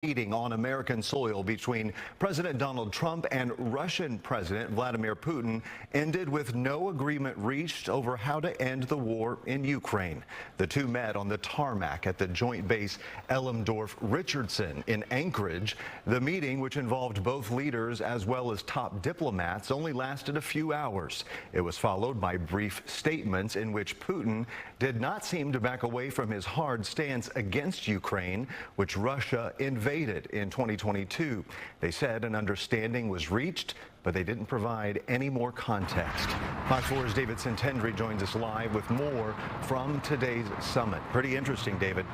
Meeting on American soil between President Donald Trump and Russian President Vladimir Putin ended with no agreement reached over how to end the war in Ukraine. The two met on the tarmac at the joint base Elmendorf-Richardson in Anchorage. The meeting, which involved both leaders as well as top diplomats, only lasted a few hours. It was followed by brief statements in which Putin did not seem to back away from his hard stance against Ukraine, which Russia invaded in 2022. They said an understanding was reached, but they didn't provide any more context. Fox 4's David Centendry joins us live with more from today's summit. Pretty interesting, David.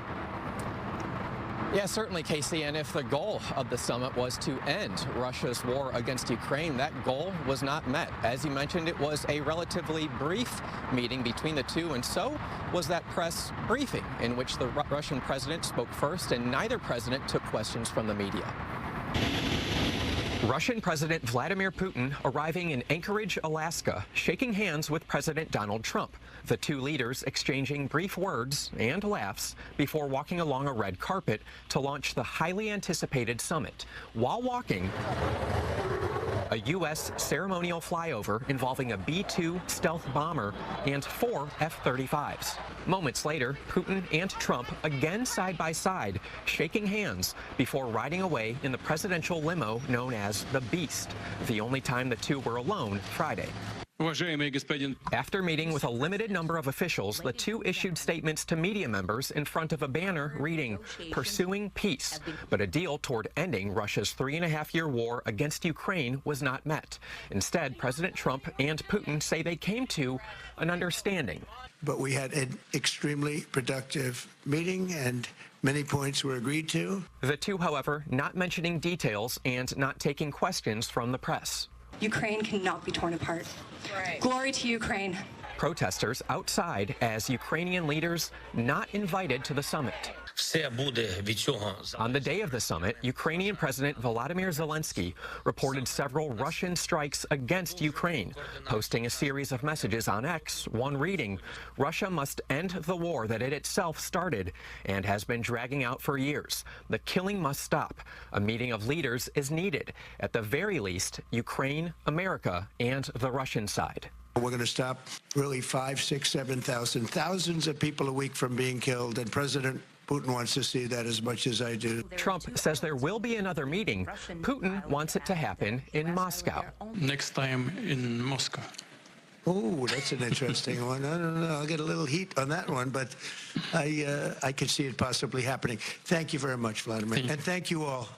Yeah, certainly, Casey. And if the goal of the summit was to end Russia's war against Ukraine, that goal was not met. As you mentioned, it was a relatively brief meeting between the two, and so was that press briefing in which the Russian president spoke first, and neither president took questions from the media. Russian President Vladimir Putin arriving in Anchorage, Alaska, shaking hands with President Donald Trump. The two leaders exchanging brief words and laughs before walking along a red carpet to launch the highly anticipated summit. While walking, a U.S. ceremonial flyover involving a B-2 stealth bomber and 4 F-35s. Moments later, Putin and Trump again side by side, shaking hands before riding away in the presidential limo known as the Beast, the only time the two were alone Friday. After meeting with a limited number of officials, the two issued statements to media members in front of a banner reading, "Pursuing Peace," but a deal toward ending Russia's 3.5-year war against Ukraine was not met. Instead, President Trump and Putin say they came to an understanding. But we had an extremely productive meeting, and many points were agreed to. The two, however, not mentioning details and not taking questions from the press. Ukraine cannot be torn apart. Right. Glory to Ukraine. Protesters outside as Ukrainian leaders not invited to the summit. On the day of the summit, Ukrainian President Vladimir Zelensky reported several Russian strikes against Ukraine, posting a series of messages on X, one reading, "Russia must end the war that it itself started and has been dragging out for years. The killing must stop. A meeting of leaders is needed. At the very least, Ukraine, America, and the Russian side." We're going to stop really 5, 6, 7,000, thousands of people a week from being killed, and President Putin wants to see that as much as I do. Trump says there will be another meeting. Putin wants it to happen in Moscow. Next time in Moscow. Oh, that's an interesting one. I don't know. I'll get a little heat on that one, but I can see it possibly happening. Thank you very much, Vladimir, and thank you all.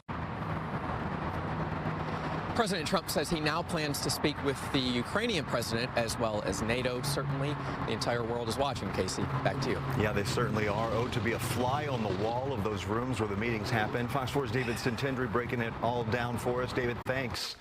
President Trump says he now plans to speak with the Ukrainian president as well as NATO. Certainly, the entire world is watching. Casey, back to you. Yeah, they certainly are. Oh, to be a fly on the wall of those rooms where the meetings happen. Fox 4's David Centendry breaking it all down for us. David, thanks.